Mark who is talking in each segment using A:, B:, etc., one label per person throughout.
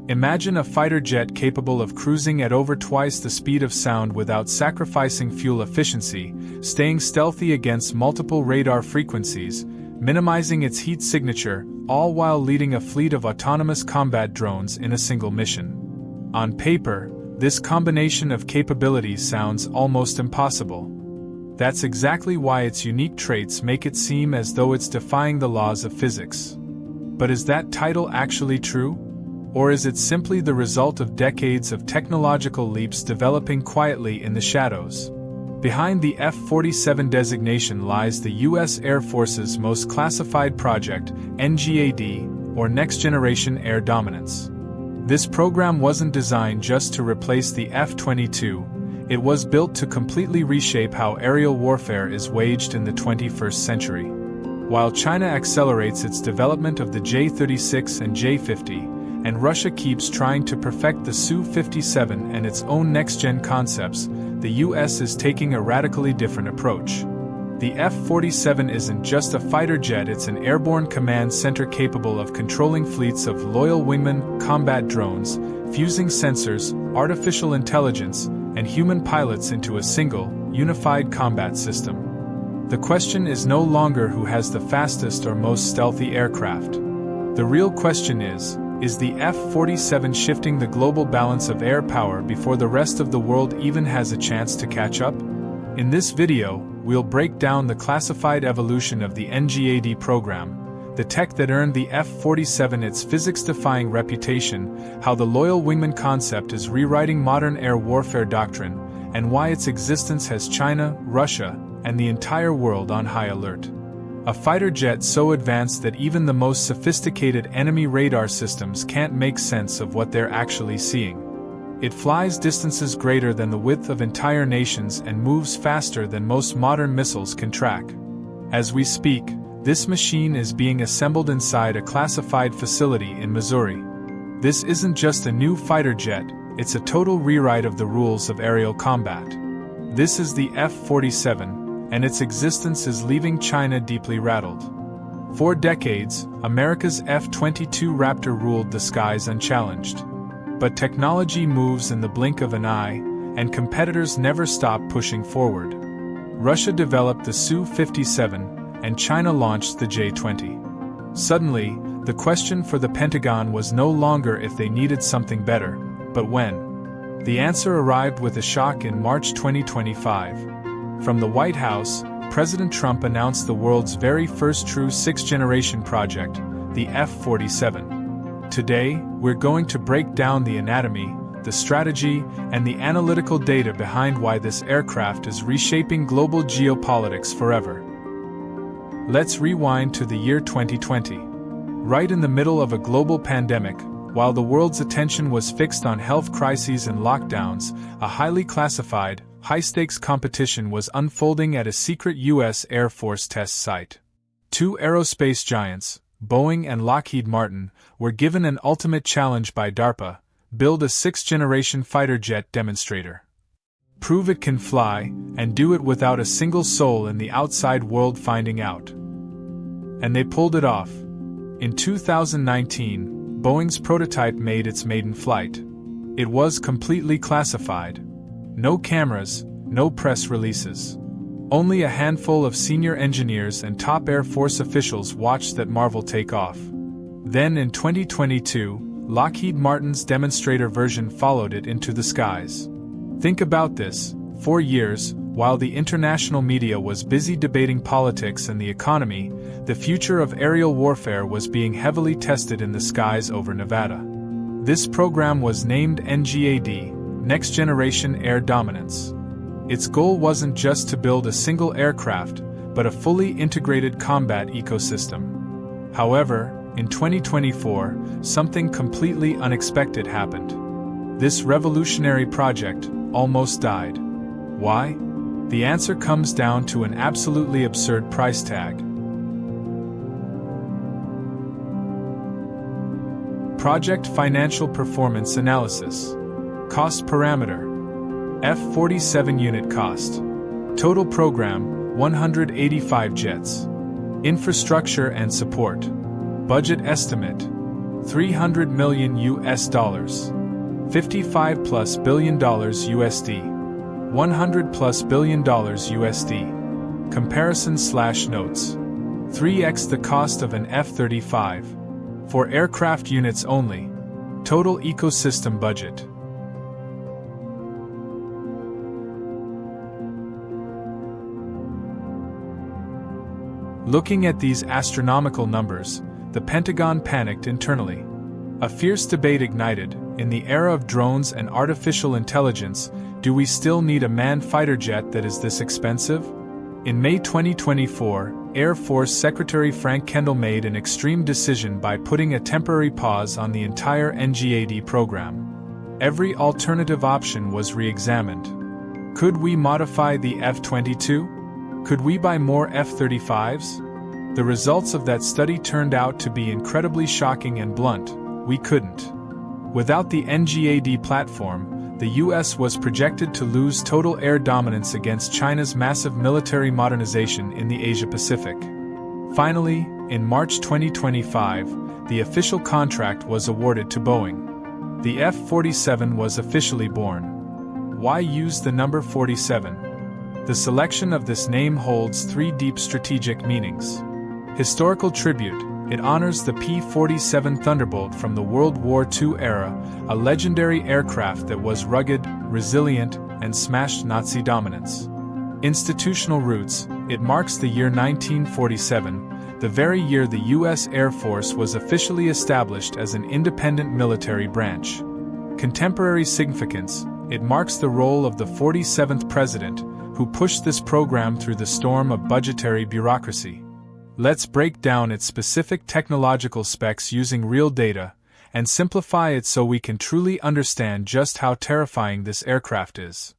A: Imagine a fighter jet capable of cruising at over twice the speed of sound without sacrificing fuel efficiency, staying stealthy against multiple radar frequencies, minimizing its heat signature, all while leading a fleet of autonomous combat drones in a single mission. On paper, this combination of capabilities sounds almost impossible. That's exactly why its unique traits make it seem as though it's defying the laws of physics. But is that title actually true? Or is it simply the result of decades of technological leaps developing quietly in the shadows? Behind the F-47 designation lies the U.S. Air Force's most classified project, NGAD, or Next Generation Air Dominance. This program wasn't designed just to replace the F-22, it was built to completely reshape how aerial warfare is waged in the 21st century. While China accelerates its development of the J-36 and J-50, and Russia keeps trying to perfect the Su-57 and its own next-gen concepts, the US is taking a radically different approach. The F-47 isn't just a fighter jet, it's an airborne command center capable of controlling fleets of Loyal Wingman combat drones, fusing sensors, artificial intelligence, and human pilots into a single, unified combat system. The question is no longer who has the fastest or most stealthy aircraft. The real question is the F-47 shifting the global balance of air power before the rest of the world even has a chance to catch up? In this video, we'll break down the classified evolution of the NGAD program, the tech that earned the F-47 its physics-defying reputation, how the Loyal Wingman concept is rewriting modern air warfare doctrine, and why its existence has China, Russia, and the entire world on high alert. A fighter jet so advanced that even the most sophisticated enemy radar systems can't make sense of what they're actually seeing. It flies distances greater than the width of entire nations and moves faster than most modern missiles can track. As we speak, this machine is being assembled inside a classified facility in Missouri. This isn't just a new fighter jet, it's a total rewrite of the rules of aerial combat. This is the F-47. And its existence is leaving China deeply rattled. For decades, America's F-22 Raptor ruled the skies unchallenged. But technology moves in the blink of an eye, and competitors never stop pushing forward. Russia developed the Su-57, and China launched the J-20. Suddenly, the question for the Pentagon was no longer if they needed something better, but when. The answer arrived with a shock in March 2025. From the White House, President Trump announced the world's very first true sixth-generation project, the F-47. Today, we're going to break down the anatomy, the strategy, and the analytical data behind why this aircraft is reshaping global geopolitics forever. Let's rewind to the year 2020. Right in the middle of a global pandemic, while the world's attention was fixed on health crises and lockdowns, a highly classified, high-stakes competition was unfolding at a secret U.S. Air Force test site. Two aerospace giants, Boeing and Lockheed Martin, were given an ultimate challenge by DARPA: build a sixth-generation fighter jet demonstrator. Prove it can fly, and do it without a single soul in the outside world finding out. And they pulled it off. In 2019, Boeing's prototype made its maiden flight. It was completely classified. No cameras, no press releases. Only a handful of senior engineers and top Air Force officials watched that marvel take off. Then in 2022, Lockheed Martin's demonstrator version followed it into the skies. Think about this: 4 years, while the international media was busy debating politics and the economy, the future of aerial warfare was being heavily tested in the skies over Nevada. This program was named NGAD, Next Generation Air Dominance. Its goal wasn't just to build a single aircraft, but a fully integrated combat ecosystem. However, in 2024, something completely unexpected happened. This revolutionary project almost died. Why? The answer comes down to an absolutely absurd price tag. Project Financial Performance Analysis. Cost Parameter. F-47 Unit Cost. Total Program, 185 jets. Infrastructure and Support. Budget Estimate, $300 million US, 55 plus billion dollars USD, 100 plus billion dollars USD. Comparison/notes. 3x the cost of an F-35. For aircraft units only. Total ecosystem budget. Looking at these astronomical numbers, the Pentagon panicked internally. A fierce debate ignited. In the era of drones and artificial intelligence, do we still need a manned fighter jet that is this expensive? In May 2024, Air Force Secretary Frank Kendall made an extreme decision by putting a temporary pause on the entire NGAD program. Every alternative option was re-examined. Could we modify the F-22? Could we buy more F-35s? The results of that study turned out to be incredibly shocking and blunt. We couldn't. Without the NGAD platform, the US was projected to lose total air dominance against China's massive military modernization in the Asia-Pacific. Finally, in March 2025, the official contract was awarded to Boeing. The F-47 was officially born. Why use the number 47? The selection of this name holds three deep strategic meanings. Historical tribute. It honors the P-47 Thunderbolt from the World War II era, a legendary aircraft that was rugged, resilient, and smashed Nazi dominance. Institutional roots. It marks the year 1947, the very year the U.S. Air Force was officially established as an independent military branch. Contemporary significance. It marks the role of the 47th president, who pushed this program through the storm of budgetary bureaucracy. Let's break down its specific technological specs using real data, and simplify it so we can truly understand just how terrifying this aircraft is.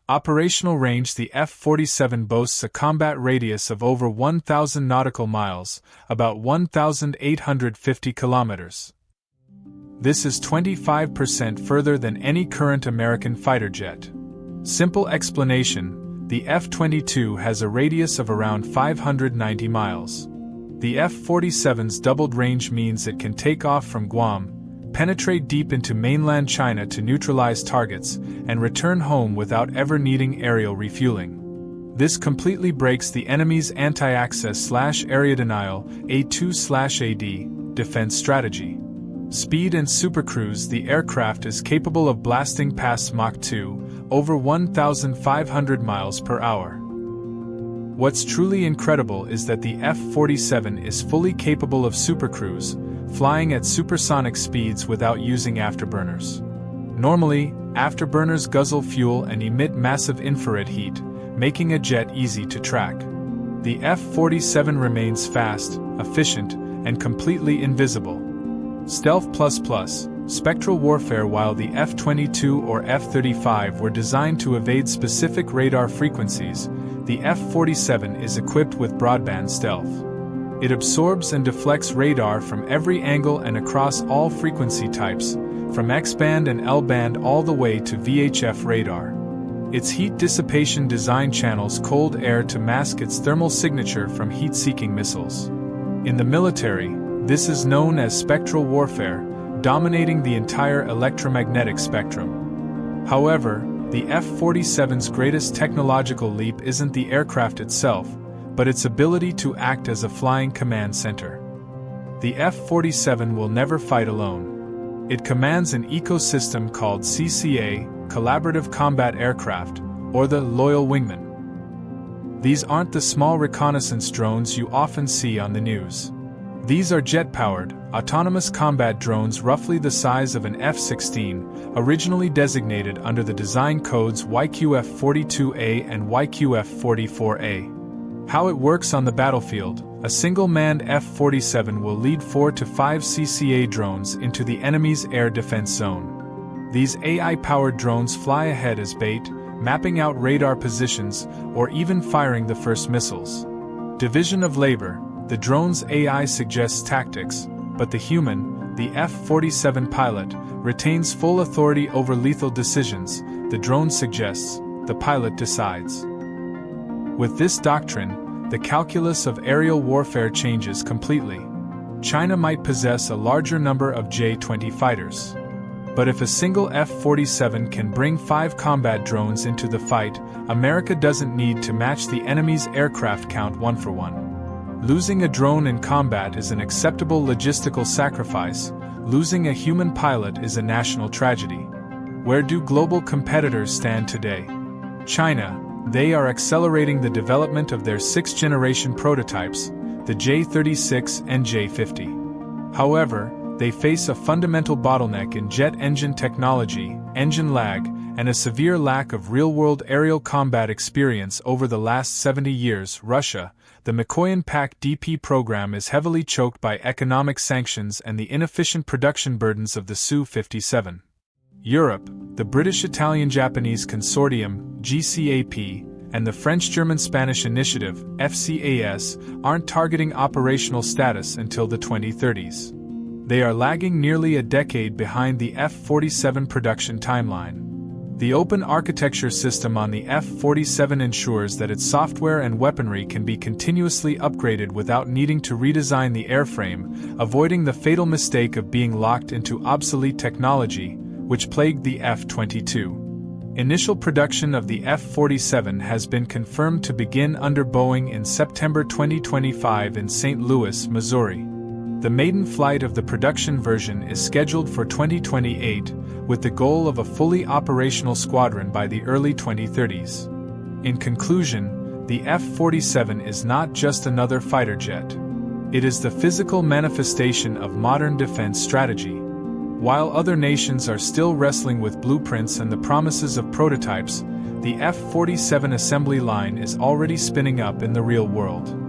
A: Operational range. The F-47 boasts a combat radius of over 1,000 nautical miles, about 1,850 kilometers. This is 25% further than any current American fighter jet. Simple explanation. The F-22 has a radius of around 590 miles. The F-47's doubled range means it can take off from Guam, penetrate deep into mainland China to neutralize targets, and return home without ever needing aerial refueling. This completely breaks the enemy's anti-access/area denial A2/AD defense strategy. Speed and supercruise. The aircraft is capable of blasting past Mach 2, over 1,500 miles per hour. What's truly incredible is that the F-47 is fully capable of supercruise, flying at supersonic speeds without using afterburners. Normally, afterburners guzzle fuel and emit massive infrared heat, making a jet easy to track. The F-47 remains fast, efficient, and completely invisible. Stealth ++, Spectral Warfare. While the F-22 or F-35 were designed to evade specific radar frequencies, the F-47 is equipped with broadband stealth. It absorbs and deflects radar from every angle and across all frequency types, from X-band and L-band all the way to VHF radar. Its heat dissipation design channels cold air to mask its thermal signature from heat-seeking missiles. In the military, this is known as spectral warfare, dominating the entire electromagnetic spectrum. However, the F-47's greatest technological leap isn't the aircraft itself, but its ability to act as a flying command center. The F-47 will never fight alone. It commands an ecosystem called CCA, Collaborative Combat Aircraft, or the Loyal Wingman. These aren't the small reconnaissance drones you often see on the news. These are jet-powered, autonomous combat drones roughly the size of an F-16, originally designated under the design codes YQF-42A and YQF-44A. How it works on the battlefield: a single manned F-47 will lead 4 to 5 CCA drones into the enemy's air defense zone. These AI-powered drones fly ahead as bait, mapping out radar positions, or even firing the first missiles. Division of labor: the drone's AI suggests tactics, but the human, the F-47 pilot, retains full authority over lethal decisions. The drone suggests, the pilot decides. With this doctrine, the calculus of aerial warfare changes completely. China might possess a larger number of J-20 fighters. But if a single F-47 can bring 5 combat drones into the fight, America doesn't need to match the enemy's aircraft count 1-for-1. Losing a drone in combat is an acceptable logistical sacrifice. Losing a human pilot is a national tragedy. Where do global competitors stand today? China. They are accelerating the development of their 6th-generation prototypes, the J-36 and J-50. However, they face a fundamental bottleneck in jet engine technology, engine lag, and a severe lack of real-world aerial combat experience over the last 70 years. Russia. The Mikoyan Pak DP program is heavily choked by economic sanctions and the inefficient production burdens of the Su-57. Europe. The British-Italian-Japanese Consortium, GCAP, and the French-German-Spanish Initiative, FCAS, aren't targeting operational status until the 2030s. They are lagging nearly a decade behind the F-47 production timeline. The open architecture system on the F-47 ensures that its software and weaponry can be continuously upgraded without needing to redesign the airframe, avoiding the fatal mistake of being locked into obsolete technology, which plagued the F-22. Initial production of the F-47 has been confirmed to begin under Boeing in September 2025 in St. Louis, Missouri. The maiden flight of the production version is scheduled for 2028, with the goal of a fully operational squadron by the early 2030s. In conclusion, the F-47 is not just another fighter jet. It is the physical manifestation of modern defense strategy. While other nations are still wrestling with blueprints and the promises of prototypes, the F-47 assembly line is already spinning up in the real world.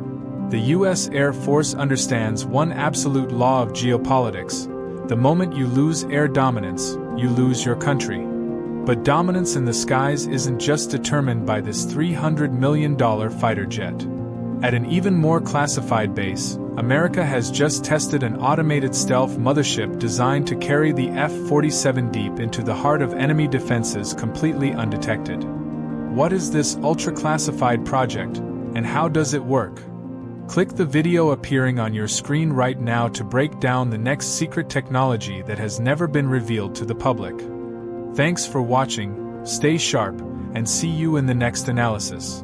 A: The U.S. Air Force understands one absolute law of geopolitics: the moment you lose air dominance, you lose your country. But dominance in the skies isn't just determined by this $300 million fighter jet. At an even more classified base, America has just tested an automated stealth mothership designed to carry the F-47 deep into the heart of enemy defenses completely undetected. What is this ultra-classified project, and how does it work? Click the video appearing on your screen right now to break down the next secret technology that has never been revealed to the public. Thanks for watching, stay sharp, and see you in the next analysis.